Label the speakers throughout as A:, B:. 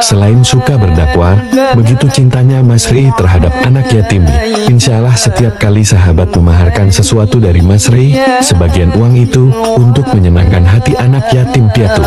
A: Selain suka berdakwah, begitu cintanya Mas Rey terhadap anak yatim. Insya Allah setiap kali sahabat memaharkan sesuatu dari Mas Rey, sebagian uang itu untuk menyenangkan hati anak yatim piatu.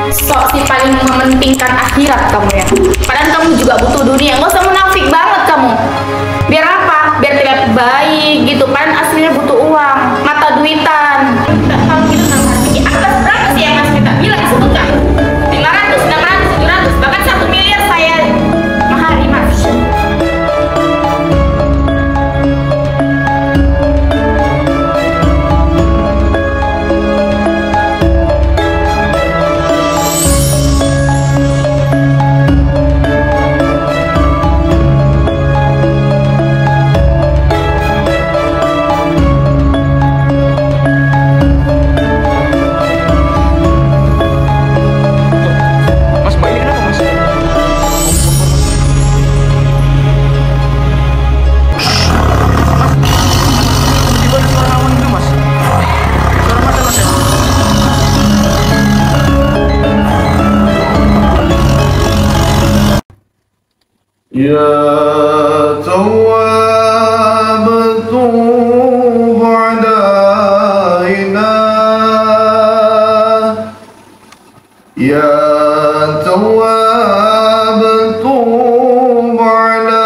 B: Sok si paling mementingkan akhirat kamu ya. Padahal kamu juga butuh dunia. Nggak usah munafik banget kamu. Biar apa? Biar terlihat baik gitu. Padahal aslinya butuh uang, mata duitan. Enggak, kalau gitu nama hati. Atas berapa sih yang Mas minta? Bilang sebutkan. 500, 600, 700, bahkan 1 miliar saya mahari Mas.
C: يا تواب توب علينا يا تواب توب علينا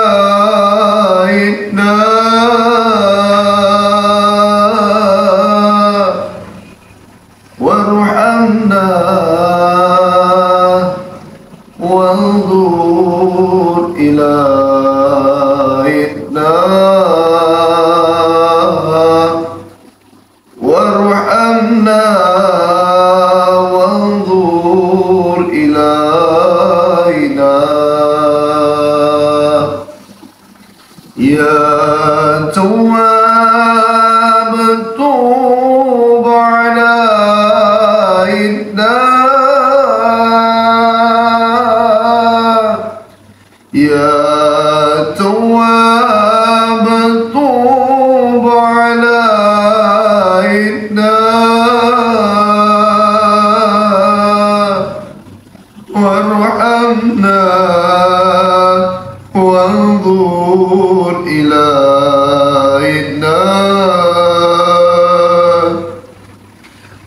C: وارحمنا وانظر إلينا وارحمنا وانظر إلينا يا تواب توب علينا يا تواب توب علينا وارحمنا وانظر إلينا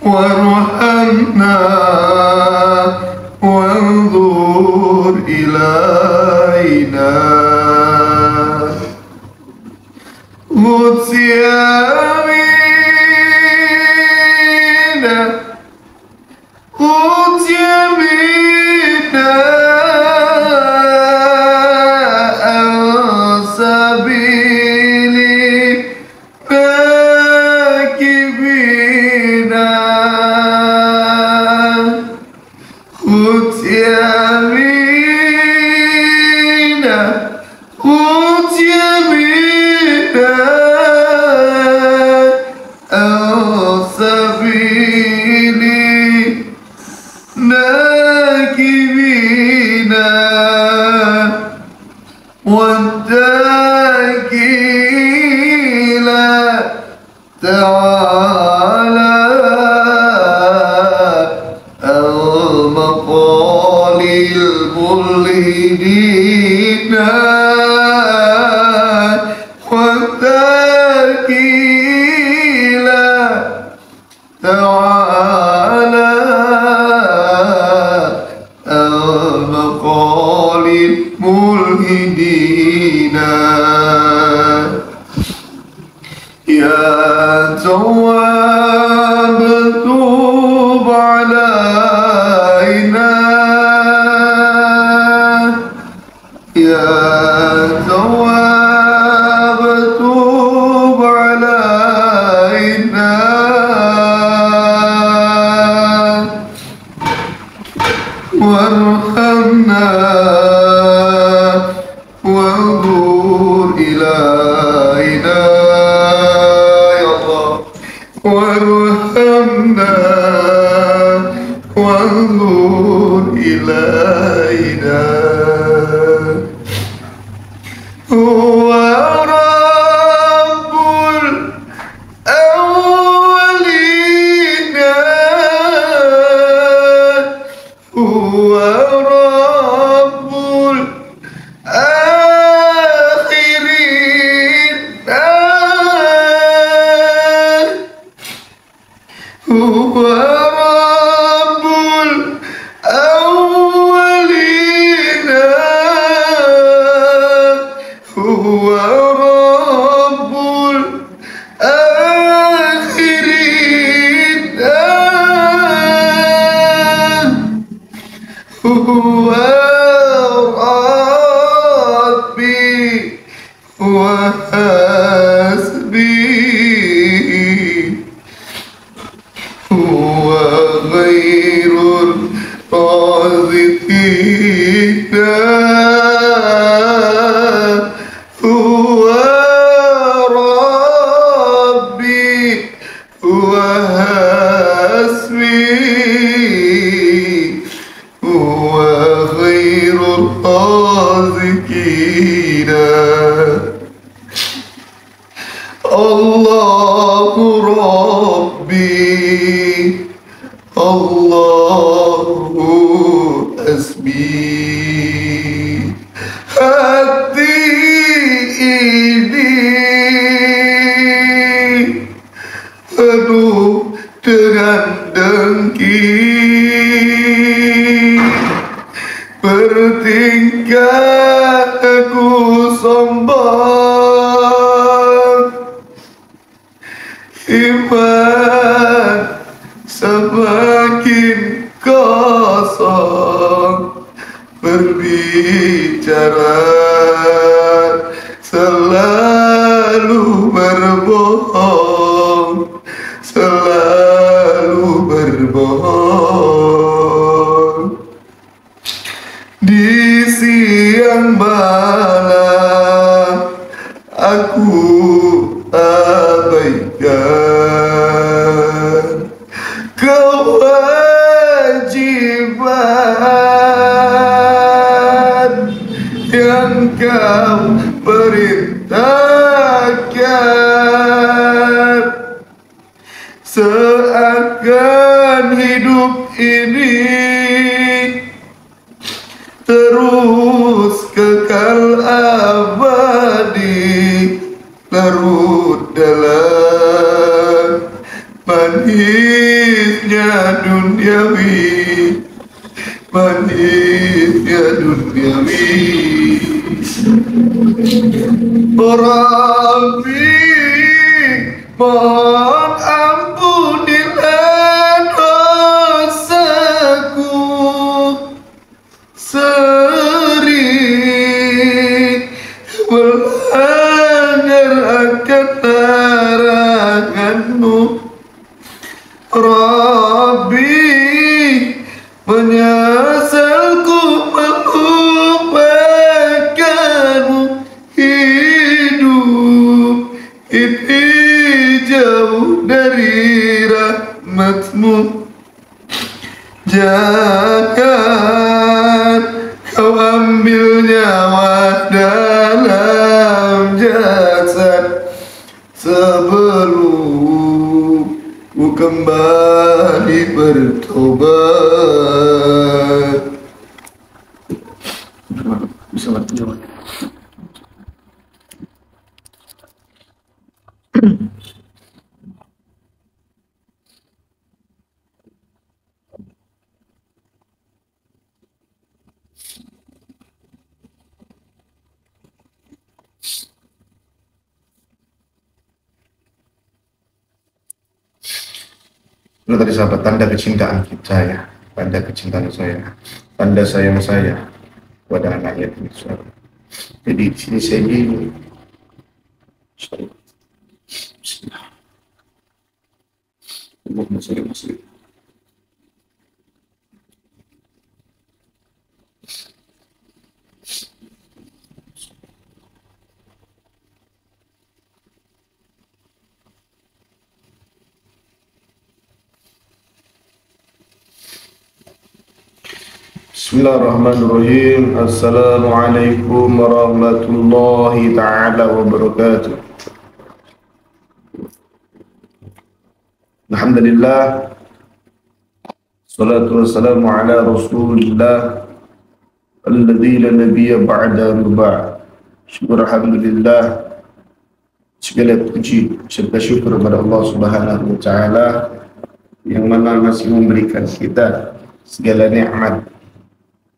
C: وارحمنا وانظر إلينا قدس يمينا قدس يمينا عن سبيل راكبينا قدس يمينا قدس يمينا تعالى مقال الملحدين يا تواب توب علينا يا تواب توب علينا وارحمنا وانظر إلينا يا الله وارحمنا وانظر إلينا هو رب الأولين هو رب الآخرين هو رب الأولين هو رب الآخرين هو ربي وحسبي هو غير الرازقين هو ربي وحسبي هو خير الرازقين الله ربي الله حسبي hati ini penuh dengan dengki bertingkah aku sombong iman semakin kosong berbicara selalu berbohong selalu berbohong di siang malam aku abaikan kewajiban yang kau perintahkan seakan hidup ini terus kekal abadi larut dalam manisnya duniawi Rabbi mohon ampunilah dosaku sering melanggar akan laranganmu Rabbi menyesalku melupakanmu hidup ini jauh dari rahmatmu jangan kau ambil nyawa dalam jasad sebelum ku kembali bertobat. Bisa jawab. Itu tadi sahabat, tanda kecintaan kita ya, tanda kecintaan saya, tanda sayang saya kepada anak yatim. Jadi di sini saya ingin Bismillah. Allahumma shalli wa sallim. Bismillahirrahmanirrahim. Assalamualaikum warahmatullahi ta'ala wabarakatuh. Alhamdulillah, salatu wassalamu ala rasulillah alladzi la nabiyya ba'da ruba'. Syukur alhamdulillah, segala puji serta syukur kepada Allah Subhanahu wa taala yang mana masih memberikan kita segala nikmat,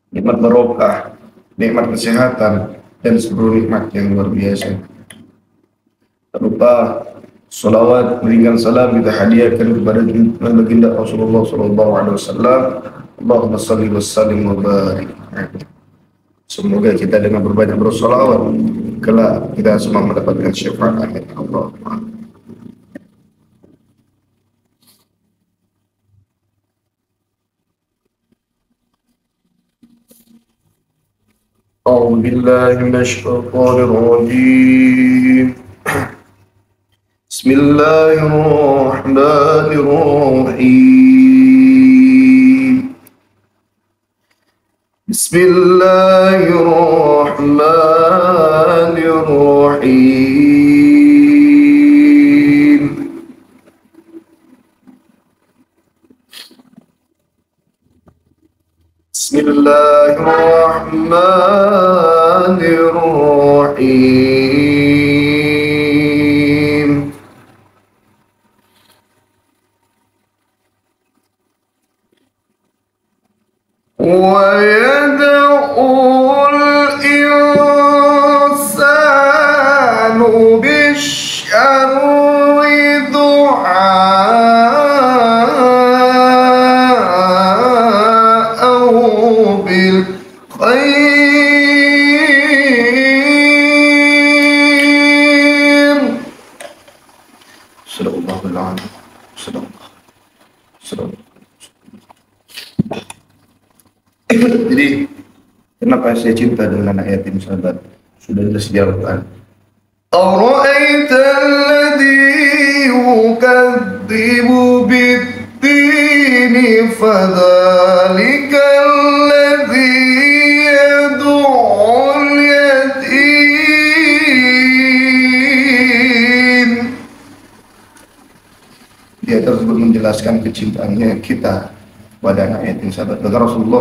C: nikmat barokah, nikmat kesehatan, dan seluruh nikmat yang luar biasa. Tak lupa salawat, berikan salam kita hadiahkan kepada baginda Rasulullah SAW. Allahumma salli wa sallim wa barik. Semoga kita dengan berbanyak bersalawat kelak kita semua mendapatkan syafaat Allah. أعوذ بالله من الشيطان الرجيم. بسم الله الرحمن الرحيم. بسم الله الرحمن الرحيم. بسم الله الرحمن الرحيم. ويدعو الإنسان بالشر دعاءه بالخير. صدق الله العظيم. صدق الله. Jadi kenapa saya cinta dengan anak yatim sahabat? Sudah jelas jawaban. Ara'aita alladhi yukadzibu bid-dini fadhalika alladhi yad'ul yatim. Dia tersebut menjelaskan kecintaannya kita pada anak yatim sahabat. Maka Rasulullah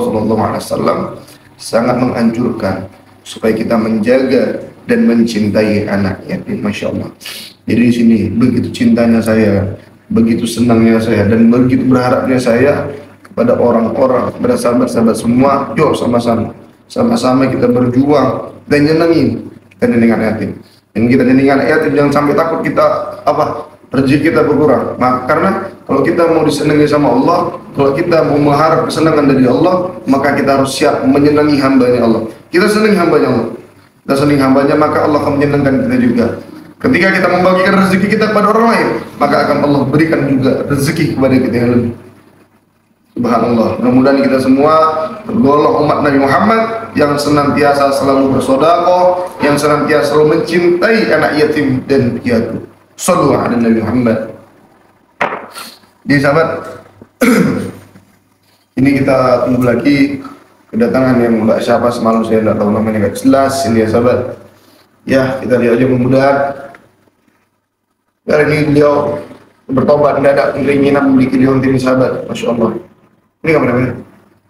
C: SAW sangat menganjurkan supaya kita menjaga dan mencintai anak yatim. Masya Allah. Jadi di sini begitu cintanya saya, begitu senangnya saya, dan begitu berharapnya saya kepada orang-orang, kepada sahabat-sahabat semua. Yuk sama-sama kita berjuang dan nyenengin kita nyenengin anak yatim. Dan kita nyenengin anak yatim jangan sampai takut kita rezeki kita berkurang. Karena kalau kita mau disenangi sama Allah, kalau kita mau mengharap kesenangan dari Allah, maka kita harus siap menyenangi hambanya Allah. Kita senangi hambanya Allah, kita senangi hambanya, maka Allah akan menyenangkan kita juga. Ketika kita membagikan rezeki kita kepada orang lain, maka akan Allah berikan juga rezeki kepada kita yang lebih. Subhanallah. Mudah-mudahan kita semua tergolong umat Nabi Muhammad yang senantiasa selalu bersedekah, yang senantiasa selalu mencintai anak yatim dan piatu. Sallu ala Nabi Muhammad. Di sahabat, ini kita tunggu lagi kedatangan yang Mbak siapa semalam saya tidak tahu namanya, nggak jelas ini ya sahabat. Ya kita lihat aja, mudah-mudahan hari ini beliau bertobat mendadak keinginan memiliki liontin sahabat. Masya Allah. Ini kapan namanya?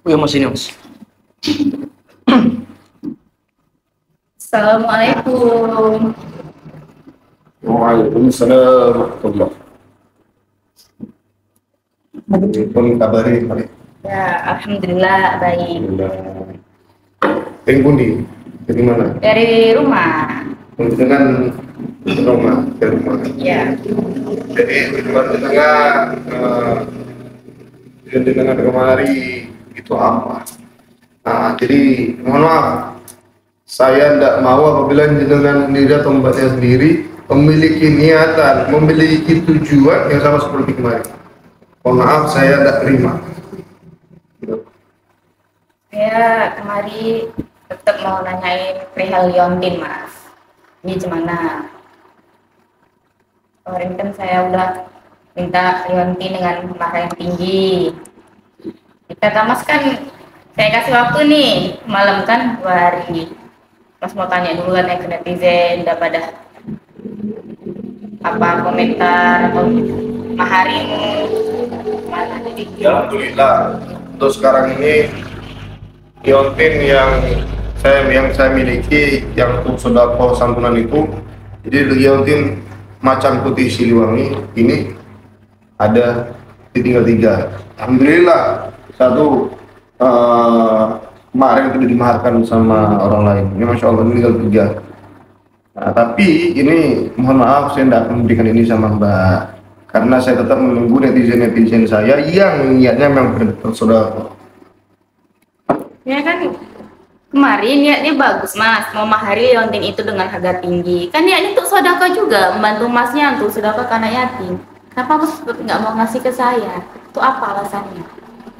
D: Oh ya mas, ini mas.
B: Assalamualaikum.
C: Waalaikumsalam warahmatullahi. Pun kabari kali.
B: Ya, alhamdulillah baik.
C: Tengkundi dari mana?
B: Dari rumah.
C: Dengan rumah, dari rumah.
B: Ya.
C: Jadi rumah tengah yang dengan kemari itu apa? Nah, jadi mohon maaf, saya tidak mau apabila jenengan sendiri atau mbaknya sendiri memiliki niatan, memiliki tujuan yang sama seperti kemarin. Mohon maaf, saya tidak terima.
B: Saya kemari tetap mau nanyain perihal Liontin, Mas. Ini gimana? Kemarin kan saya udah minta Liontin dengan mahar yang tinggi. Kata Mas kan saya kasih waktu nih, malam kan 2 hari. Mas mau tanya dulu kan ke netizen, udah pada apa komentar atau maharin mana jadi?
C: Ya, alhamdulillah. Untuk sekarang ini Liontin yang saya miliki yang untuk sodako santunan itu, jadi Liontin macan putih Siliwangi ini ada tinggal 3. Alhamdulillah, satu kemarin sudah dimaharkan sama orang lain. Ini masya Allah, ini tinggal 3. Nah, tapi ini mohon maaf, saya tidak memberikan ini sama Mbak, karena saya tetap menunggu netizen saya yang niatnya memang bersodako.
B: Ya kan kemarin niatnya bagus, Mas, mau mahari Liontin itu dengan harga tinggi. Kan niatnya untuk sodako juga, membantu Masnya untuk sodako ke anak yatim. Kenapa Mas nggak mau ngasih ke saya? Itu apa alasannya?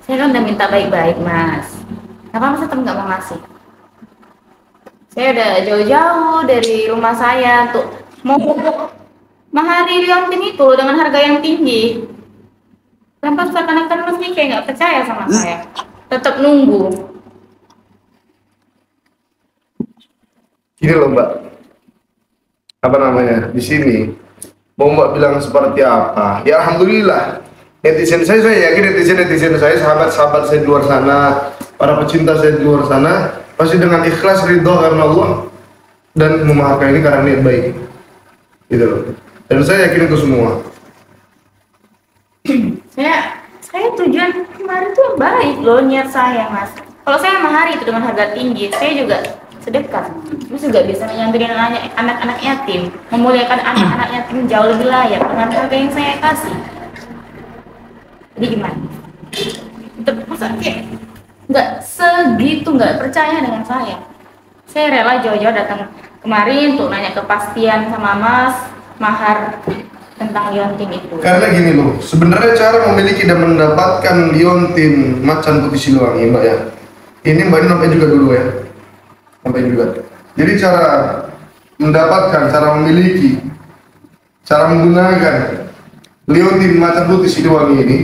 B: Saya kan udah minta baik-baik, Mas. Kenapa Mas tetap nggak mau ngasih? Saya udah jauh-jauh dari rumah saya untuk mau mahari Liontin itu dengan harga yang tinggi. Kenapa seakan-akan Mas ini kayak nggak percaya sama saya? Tetap nunggu.
C: Gini loh Mbak, apa namanya, di sini mau Mbak bilang seperti apa? Ya alhamdulillah, netizen saya yakin netizen saya, sahabat-sahabat saya di luar sana, para pecinta saya di luar sana, pasti dengan ikhlas ridho karena Allah dan memaafkan ini karena niat baik, gitu loh. Dan saya yakin itu semua.
B: Saya tujuan kemarin tuh baik loh, niat saya, Mas. Kalau saya mahari itu dengan harga tinggi, saya juga sedekah. Terus juga bisa menyambirin anak-anak yatim, memuliakan anak-anak yatim jauh lebih layak dengan harga yang saya kasih. Jadi gimana? Tetap masa kayak nggak segitu, nggak percaya dengan saya. Saya rela jauh-jauh datang kemarin untuk nanya kepastian sama Mas mahar tentang Liontin itu. Karena
C: gini loh, sebenarnya cara memiliki dan mendapatkan Liontin macan putih Siliwangi Mbak ya, ini Mbak ini sampai juga dulu ya, sampai juga. Jadi cara mendapatkan, cara memiliki, cara menggunakan Liontin macan putih Siliwangi ini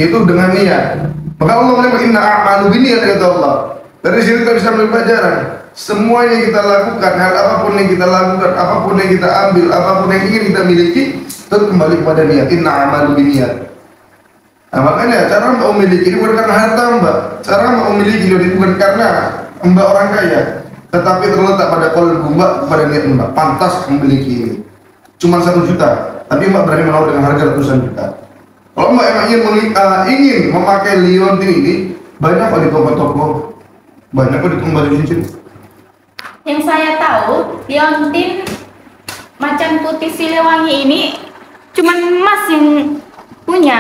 C: itu dengan niat. Maka Allah bilang inna a'malu binniyat, kata Allah. Dari sini kita bisa ambil pelajaran. Semua yang kita lakukan, hal apapun yang kita lakukan, apapun yang kita ambil, apapun yang ingin kita miliki, itu kembali kepada niat. Inna a'malu binniyat. Nah, makanya cara Mbak memiliki ini bukan karena harta Mbak. Cara Mbak memiliki ini bukan karena Mbak orang kaya, tetapi terletak pada qalbu Mbak, pada niat Mbak. Pantas memiliki ini. Cuma 1 juta, tapi Mbak berani menawar dengan harga ratusan juta. Kalau Mbak emang ingin memakai Liontin ini, banyak kok di toko-toko, banyak kok di tempat cincin.
B: Yang saya tahu, Liontin macan putih Siliwangi ini cuman Mas yang punya,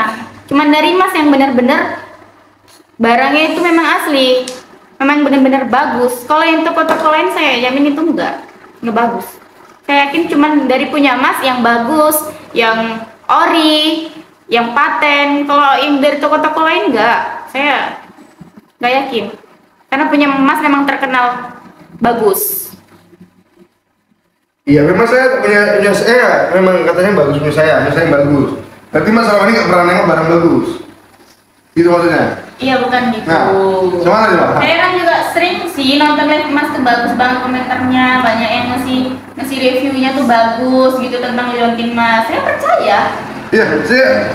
B: cuman dari Mas yang benar-benar barangnya itu memang asli, memang benar-benar bagus. Kalau yang toko-toko lain saya jamin itu enggak bagus. Saya yakin cuman dari punya Mas yang bagus, yang ori, yang paten. Kalau yang dari toko-toko lain enggak, saya nggak yakin. Karena punya Mas memang terkenal bagus.
C: Iya, memang saya punya saya, memang katanya bagus punya saya bagus. Tapi masalah ini nggak pernah nengok barang bagus. Itu maksudnya?
B: Iya, bukan gitu.
C: Nah, gimana nih Pak?
B: Saya kan juga sering sih nonton live Mas tuh, bagus banget komentarnya, banyak yang ngasih reviewnya tuh bagus gitu tentang Liontin Mas. Saya percaya.
C: Iya,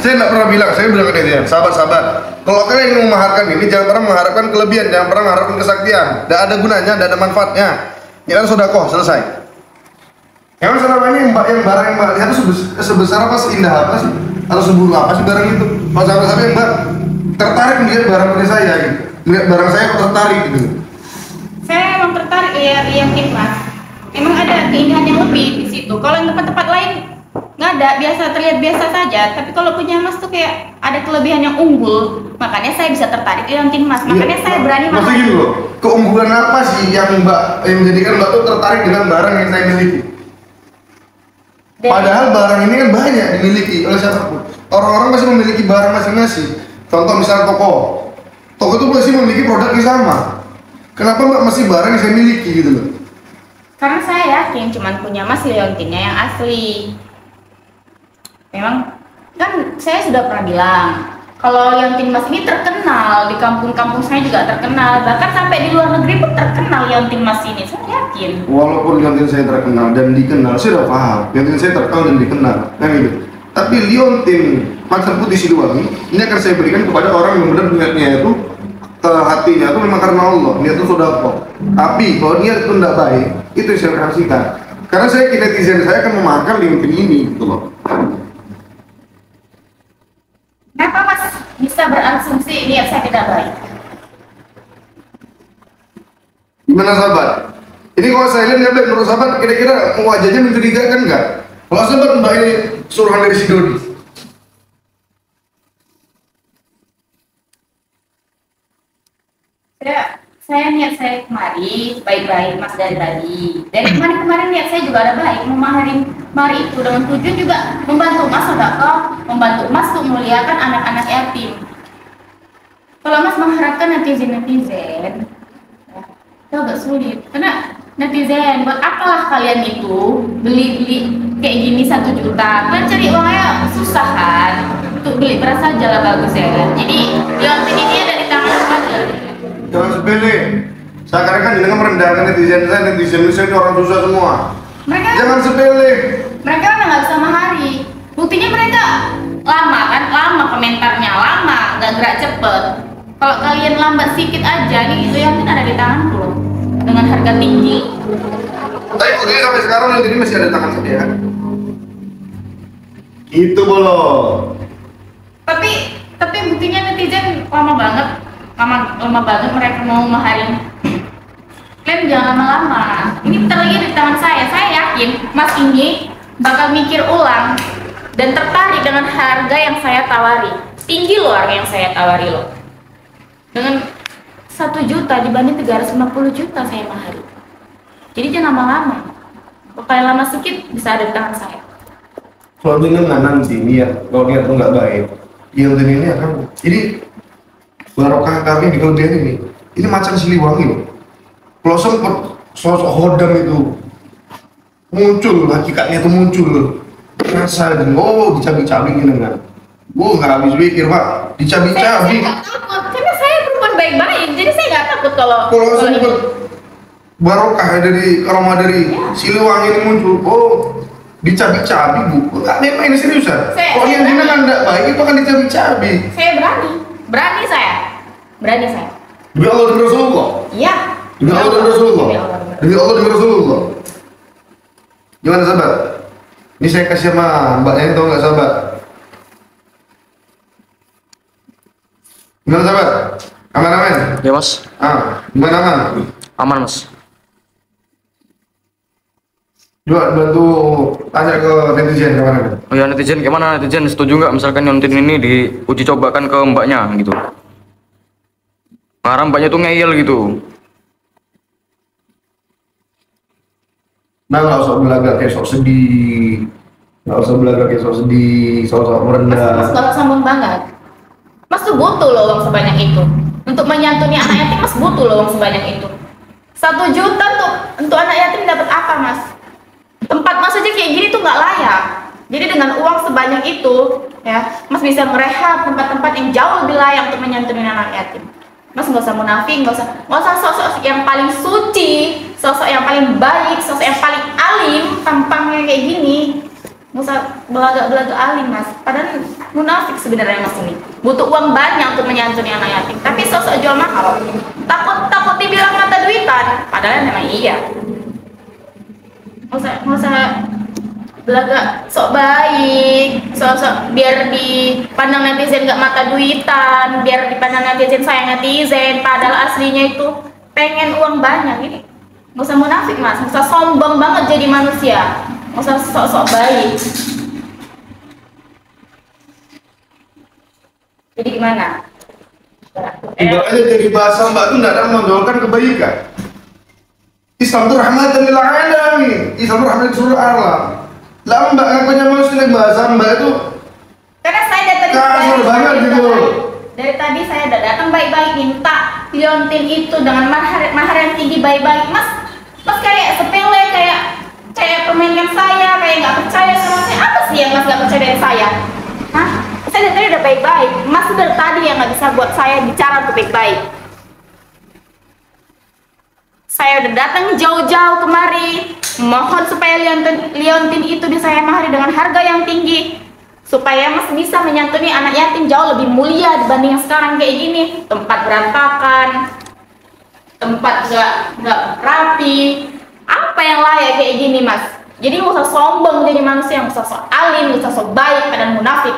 C: saya nggak pernah bilang, saya bilang ke dia, sahabat-sahabat, kalau kalian ingin memaharkan ini, jangan pernah mengharapkan kelebihan, jangan pernah mengharapkan kesaktian, tidak ada gunanya, tidak ada manfaatnya. Ini kan sedekah, selesai. Emang selama ini Mbak yang barang yang Mbak lihat itu sebesar apa, seindah apa sih, atau seburuk apa sih barang itu? Kalau sahabat-sahabat yang Mbak tertarik melihat barang punya saya, gitu, melihat barang saya kok tertarik gitu.
B: Saya emang tertarik ya Liontin Mas. Emang ada keindahan yang lebih di situ. Kalau yang tempat-tempat lain nggak ada, biasa, terlihat biasa saja. Tapi kalau punya emas tuh kayak ada kelebihan yang unggul, makanya saya bisa tertarik di Liontin Mas. Makanya saya berani
C: maksudnya
B: mahal.
C: gini loh, keunggulan apa sih yang yang menjadikan Mbak tuh tertarik dengan barang yang saya miliki? Padahal barang ini kan banyak dimiliki oleh siapapun. Orang-orang masih memiliki barang masing-masing. Contoh misalnya toko itu masih memiliki produk yang sama. Kenapa Mbak masih barang yang saya miliki gitu loh?
B: Karena saya yakin cuman punya Mas Liontinnya yang asli. Memang kan saya sudah pernah bilang kalau Liontin Mas ini terkenal, di kampung-kampung saya juga terkenal, bahkan sampai di luar negeri pun terkenal Liontin Mas ini, saya yakin.
C: Walaupun Liontin saya terkenal dan dikenal, saya udah paham Liontin saya terkenal dan dikenal, kan gitu. Tapi Liontin Macan Putih Siluwangi ini akan saya berikan kepada orang yang benar niatnya itu hatinya itu memang karena Allah, niat itu sudah kok. Tapi kalau niat itu tidak baik, itu yang saya kasihkan. Karena saya netizen saya akan memakan Liontin ini, gitu loh.
B: Kenapa Mas bisa berasumsi niat saya tidak baik?
C: Gimana sahabat? Ini kalau saya lihat menurut sahabat kira-kira wajahnya mencurigakan nggak? Kalau sahabat Mbak ini suruhan dari si Dodi.
B: Saya niat saya kemari baik-baik Mas dari tadi. Dari kemarin niat saya juga ada baik, memaharin mari itu dengan tujuan juga membantu Mas sedekah, membantu Mas untuk memuliakan anak-anak yatim. Kalau Mas mengharapkan netizen, itu agak sulit. Karena netizen, buat apalah kalian itu beli kayak gini 1 juta? Kalian cari uangnya susah kan? Untuk beli beras aja lah bagus ya. Jadi Liontin ini ada di tangan saja.
C: Jangan sepele. Sekarang kan jangan merendahkan netizen saya ini orang susah semua. Jangan sepele.
B: Mereka kan nggak bisa mahari. Buktinya mereka lama komentarnya, nggak gerak cepet. Kalau kalian lambat sedikit aja, nih itu yang ada di tangan loh. Dengan harga tinggi.
C: Tapi buktinya sampai sekarang ini masih ada tangan saya. Itu bolong.
B: Tapi buktinya netizen lama banget mereka mau maharin. Kalian jangan lama-lama. Ini bentar lagi di tangan saya. Saya yakin Mas ini bakal mikir ulang dan tertarik dengan harga yang saya tawari. Tinggi loh harga yang saya tawari loh. Dengan 1 juta dibanding 350 juta saya mahari. Jadi jangan lama-lama. Kalau lama sedikit bisa ada di tangan saya.
C: Soalnya nggak nanti niat, kalau niat itu nggak baik, Liontin ini akan jadi barokah kami di kelebihan ini Macan Siliwangi loh. Kalau sempet sosok hodam itu muncul, hakikatnya itu muncul loh. Rasa dicabi-cabi gini kan. Nggak habis pikir Pak, dicabi-cabi.
B: Saya nggak takut, karena saya perempuan baik-baik, jadi saya nggak takut kalau
C: sempet barokah dari aroma dari Siliwangi ini muncul, dicabi-cabi Bu. Nggak memang ini seriusan. Kalau yang gini kan nggak baik itu akan dicabi-cabi.
B: Saya berani saya.
C: Demi Allah dan Rasulullah.
B: Iya.
C: Demi Allah dan Rasulullah. Demi Allah dan Rasulullah. Gimana sahabat? Ini saya kasih sama Mbaknya ini, tau nggak sahabat? Gimana sahabat? Aman?
D: Ya Mas.
C: Gimana aman?
D: Aman Mas.
C: Coba bantu tanya ke netizen gimana?
D: Oh ya netizen, gimana netizen, setuju nggak misalkan Liontin ini diuji cobakan ke mbaknya gitu? Karena mbaknya tuh ngeyel gitu.
C: Nah nggak usah belagak kayak sok sedih, sok merendah.
B: Mas kalau sombong banget. Mas tuh butuh loh uang sebanyak itu untuk menyantuni anak yatim. Mas butuh loh uang sebanyak itu. 1 juta tuh untuk anak yatim dapat apa Mas? Tempat Mas aja kayak gini tuh nggak layak. Jadi dengan uang sebanyak itu ya Mas bisa merehab tempat-tempat yang jauh lebih layak untuk menyantuni anak yatim. Mas nggak usah munafik, nggak usah sosok yang paling suci, sosok yang paling baik, sosok yang paling alim, tampangnya kayak gini. Nggak usah belaga-belaga alim Mas. Padahal munafik sebenarnya Mas ini. Butuh uang banyak untuk menyantuni anak yatim. Tapi sosok jual mahal. Takut dibilang mata duitan. Padahal memang iya. Nggak usah belaga sok baik, sosok biar dipandang netizen nggak mata duitan, biar dipandang netizen sayang netizen, padahal aslinya itu pengen uang banyak. Ini nggak usah munafik Mas, nggak usah sombong banget jadi manusia, nggak usah sok-sok baik. Jadi gimana?
C: Ibaratnya jadi bahasa Mbak itu tidak ada mendoakan kebaikan. Islam itu rahmatan lil alamin. Islam itu rahmatan seluruh alam. Lah Mbak ngakunya muslim, bahasa Mbak itu
B: karena saya dari
C: kasar banget gitu.
B: Dari tadi saya udah datang baik-baik minta liontin itu dengan mahar yang tinggi baik-baik. Mas kayak sepele, kayak permainkan saya, kayak nggak percaya sama saya. Apa sih yang Mas nggak percaya dari saya? Hah? Saya dari tadi udah baik-baik. Mas dari tadi yang nggak bisa buat saya bicara untuk baik-baik. Saya udah datang jauh-jauh kemari, mohon supaya liontin itu bisa saya mahari dengan harga yang tinggi, supaya Mas bisa menyantuni anak yatim jauh lebih mulia dibanding yang sekarang kayak gini. Tempat berantakan, tempat nggak rapi. Apa yang layak kayak gini, Mas? Jadi nggak usah sombong jadi manusia, nggak usah sok alim, nggak usah sok baik, padahal munafik.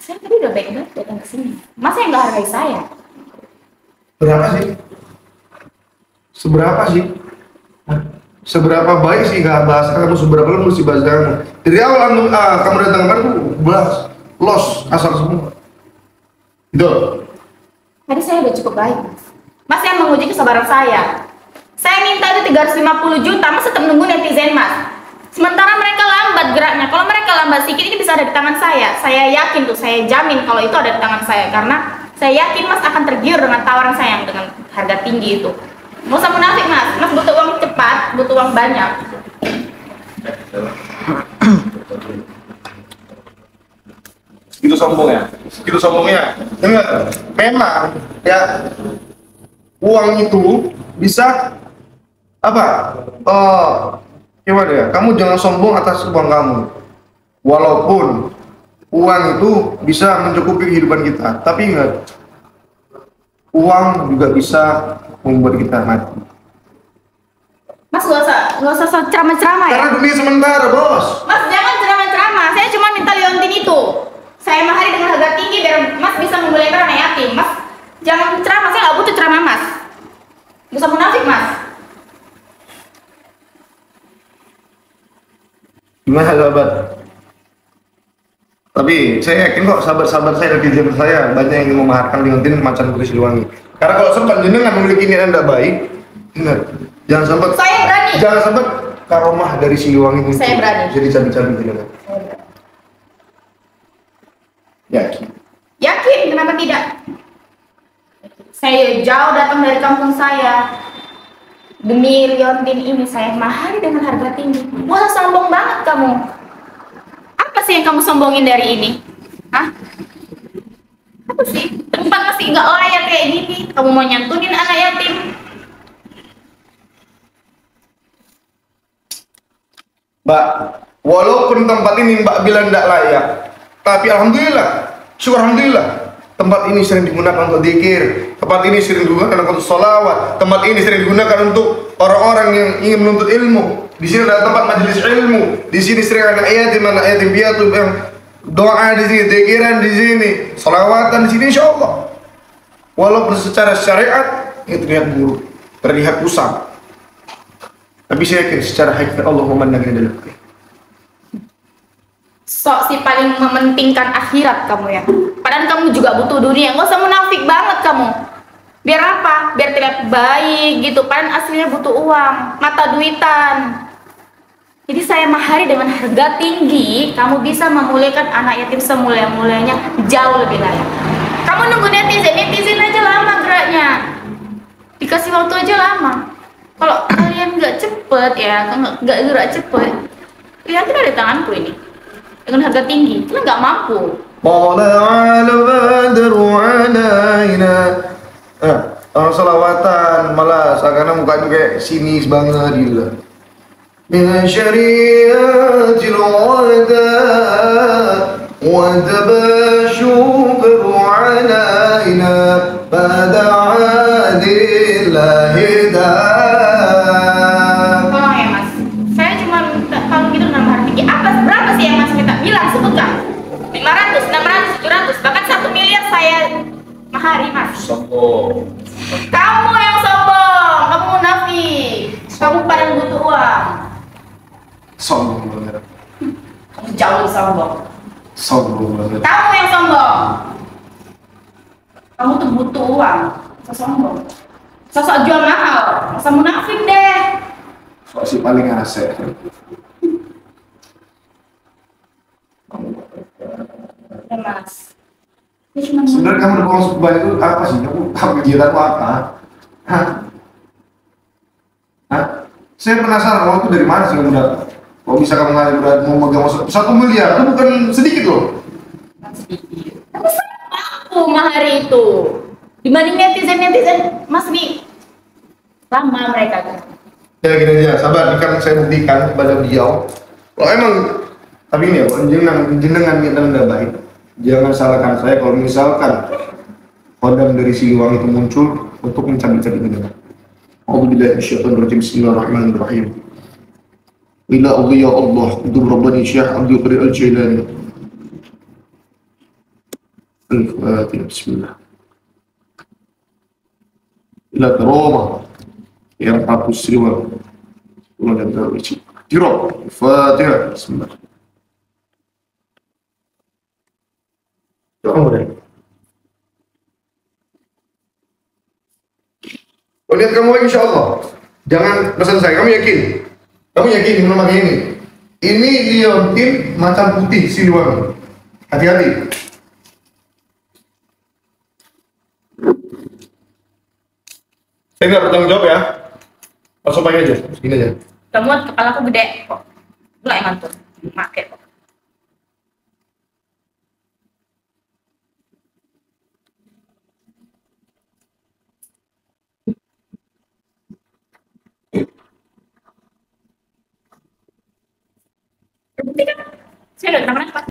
B: Saya tadi udah baik-baik datang ke sini. Mas yang nggak hargai saya.
C: Berapa sih? Seberapa sih? Seberapa baik sih nggak bahas kamu, seberapa lembut sih bahasa kamu? Dari awal kamu datang kemarin tuh belas, los, asal semua. Gitu.
B: Tadi saya udah cukup baik, Mas. Mas yang menguji kesabaran saya. Saya minta itu 350 juta, Mas tetap nunggu netizen, Mas. Sementara mereka lambat geraknya. Kalau mereka lambat sedikit, ini bisa ada di tangan saya. Saya yakin tuh, saya jamin kalau itu ada di tangan saya. Karena saya yakin Mas akan tergiur dengan tawaran saya yang dengan harga tinggi itu. Nggak usah munafik, Mas. Mas butuh uang cepat, butuh uang banyak.
C: Segitu sombongnya. Segitu sombongnya. Dengar, memang ya uang itu bisa apa? Gimana ya? Kamu jangan sombong atas uang kamu. Walaupun uang itu bisa mencukupi kehidupan kita, tapi ingat, uang juga bisa membuat kita mati.
B: Mas nggak usah ceramah-ceramah ya.
C: Karena dunia sementara, bos.
B: Mas jangan ceramah-ceramah. Saya cuma minta liontin itu. Saya mahari dengan harga tinggi biar Mas bisa memuliakan anak yatim. Mas jangan ceramah. Saya nggak butuh ceramah, Mas. Nggak usah munafik, Mas.
C: Gimana sahabat? Tapi saya yakin kok sahabat-sahabat saya, netizen saya banyak yang ingin memaharkan liontin macan putri Siliwangi. Karena kalau sempat jenengan memiliki niat anda baik, ingat, jangan sampai
B: Saya berani.
C: Jangan sampai karomah dari Siliwangi muncul.
B: Saya berani.
C: Jadi cabi-cabi jenengan. Yakin.
B: Yakin, kenapa tidak? Saya jauh datang dari kampung saya. Demi liontin ini saya mahari dengan harga tinggi. Wah, sombong banget kamu. Apa sih yang kamu sombongin dari ini? Hah? Apa sih? Tempat masih nggak layak kayak gini. Kamu mau nyantunin anak yatim?
C: Mbak, walaupun tempat ini Mbak bilang tidak layak, tapi alhamdulillah, syukur alhamdulillah, tempat ini sering digunakan untuk zikir, tempat ini sering digunakan untuk sholawat, tempat ini sering digunakan untuk orang-orang yang ingin menuntut ilmu. Di sini ada tempat majelis ilmu, di sini sering anak yatim piatu yang doa di sini, zikiran di sini, sholawatan di sini, insya Allah. Walaupun secara syariat itu terlihat buruk, terlihat usang, tapi saya yakin secara hakikat Allah memandangnya dalam baik.
B: Sok sih paling mementingkan akhirat kamu ya. Padahal kamu juga butuh dunia. Nggak usah munafik banget kamu. Biar apa? Biar terlihat baik gitu. Padahal aslinya butuh uang, mata duitan. Jadi saya mahari dengan harga tinggi. Kamu bisa memuliakan anak yatim semulia-mulianya, jauh lebih layak. Kamu nunggu netizen aja lama geraknya. Dikasih waktu aja lama. Kalau kalian nggak cepet ya, nggak gerak cepet, lihat ada di tanganku ini dengan harga tinggi, kalian nggak mampu.
C: Orang salawatan malah seakan mukanya kayak sinis banget gitu. Min syariatil wada wa tabashukru alaina pada adillahi da.
B: Tolong ya Mas, saya cuma minta kalau gitu dengan mahar tinggi. Berapa sih yang Mas minta? Bilang, sebutkan. 500, 600, 700, bahkan 1 miliar saya mahari Mas.
C: Sombong.
B: Kamu yang sombong, kamu munafik, kamu pada butuh uang.
C: Sombong banget.
B: Kamu jauh lebih sombong.
C: Sombong banget.
B: Kamu yang sombong. Kamu tuh butuh uang. Masa sombong. Sosok jual mahal. Masa munafik deh.
C: Sok si paling asik.
B: Ya mas. Ini cuma
C: Sebenarnya kamu udah masuk banyak itu apa sih? Kamu kegiatanmu apa? Hah? Hah? Saya penasaran waktu dari mana sih kamu dapat? Kok bisa kamu nggak udah mau megang masuk 1 miliar? Itu bukan sedikit loh.
B: sedikit. Tapi saya mampu mah hari itu. Dibanding netizen Mas Ri. Lama mereka kan.
C: Ya gini aja, sabar, kan saya buktikan kepada beliau. Kalau emang, tapi ini ya, jenengan kita udah baik. Jangan salahkan saya kalau misalkan kodam dari Siliwangi itu muncul untuk mencabik-cabik jenengan. A'udzubillahi minasyaitonirrajim. Bismillahirrahmanirrahim. Ila ya Allah, itu Rabbani Syekh Abdul Qadir Al-Jailani. Al-Fatihah. Bismillah. Ila Roma. Yang Prabu Siliwangi. Allah dan Tawici. Tiro. Al-Fatihah. Bismillah. Kamu deh. Oh, lihat kamu lagi insya Allah. Jangan pesan saya, kamu yakin? Kamu yakin minum pakai ini? Ini liontin macan putih Siliwangi. Hati-hati. Saya nggak bertanggung jawab ya. Langsung pakai aja, segini aja.
B: Kamu kepalaku gede kok. Lu yang ngantur. Make kok. Bukti kan? Saya udah kenapa-napa.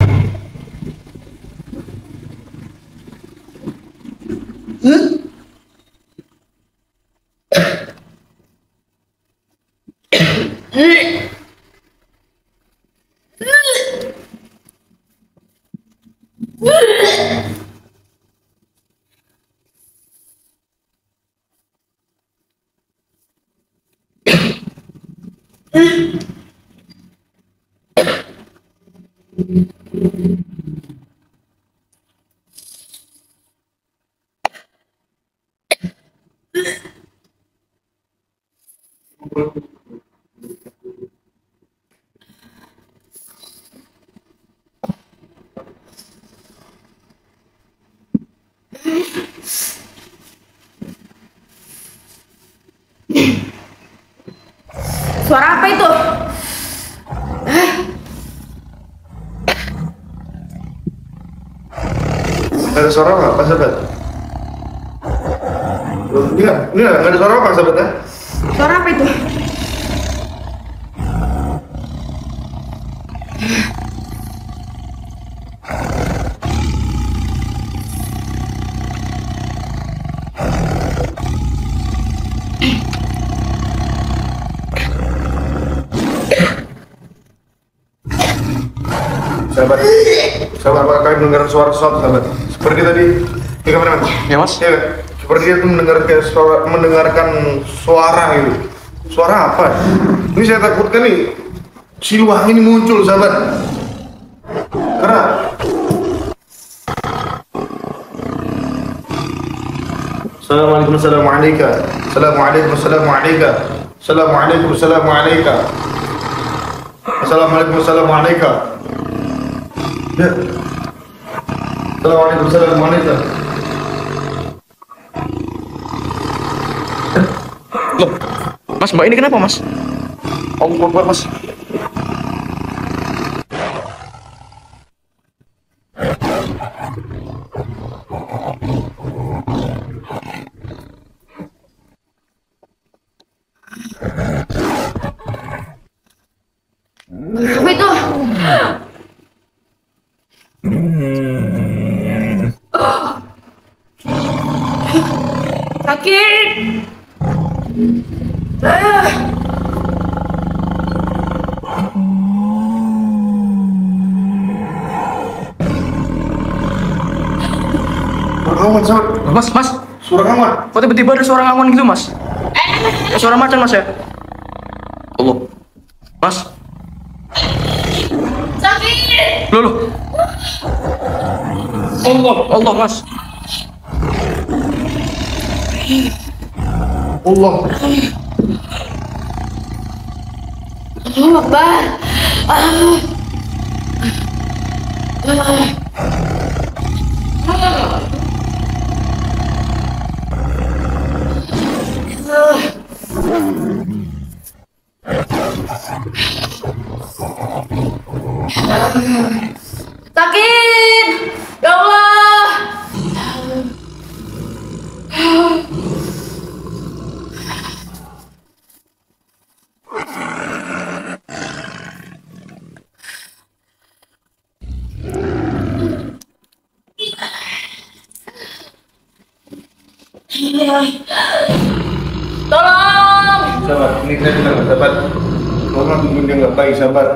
B: Suara apa itu?
C: Ada suara apa, sahabat? Ini nggak ada suara apa, sahabat ya?
B: Suara apa itu?
C: Sahabat, apakah kalian mendengar suara sesuatu, sahabat? Seperti tadi, ya kameramen?
D: Ya mas?
C: Ya, seperti dia tuh mendengarkan suara gitu. Suara apa? Ini saya takutkan nih, Siliwangi ini muncul, sahabat. Karena Assalamualaikum, assalamualaikum, assalamualaikum, assalamualaikum, assalamualaikum, assalamualaikum, assalamualaikum, assalamualaikum. Ya. Assalamualaikum, assalamualaikum.
D: Loh, mas, mbak ini kenapa mas?
C: Allah Akbar, mas.
B: Apa itu? Sakit.
C: Suara kawan, sahabat.
D: Mas,
C: Suara kawan.
D: kok tiba-tiba ada suara ngawan gitu mas? Suara macan mas ya? Allah, mas,
B: Sakit.
D: loh, Allah Mas.
C: Allah.
B: Allahu Akbar. Sakit. Ya Allah. Tolong.
C: Sabar, ini saya sudah nggak dapat. Tolong dia nggak baik, sabar.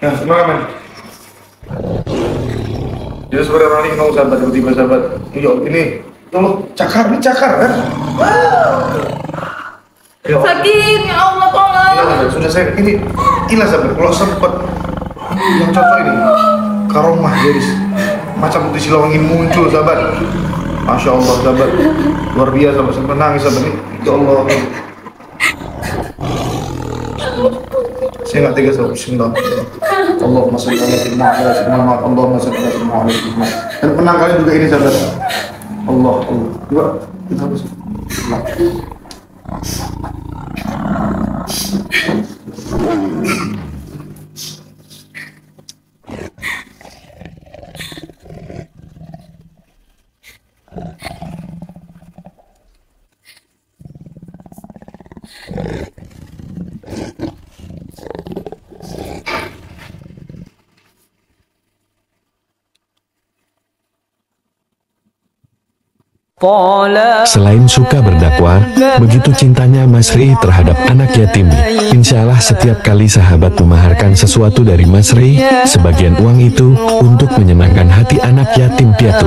C: Ya, semangat men. Dia sebenarnya orang ini mau sabar, tiba-tiba sabar. Yuk, ini tolong cakar, ini cakar kan? Ya,
B: Sakit, ya Allah tolong.
C: iya, sudah saya ini gila sabar. Kalau sempet yang cocok ini karomah jadi macam putih silawangin muncul sabar. Masya Allah sabar, luar biasa sampai nangis sabar ini. Ya Allah. Saya nggak tega sama Bismillah. Allahumma sholli ala sayyidina Muhammad. Allahumma sholli ala sayyidina Muhammad. Dan penang kalian juga ini sabar. Allah. Coba kita harus.
A: Selain suka berdakwah, begitu cintanya Mas Ri terhadap anak yatim. Insya Allah setiap kali sahabat memaharkan sesuatu dari Mas Ri, sebagian uang itu untuk menyenangkan hati anak yatim piatu.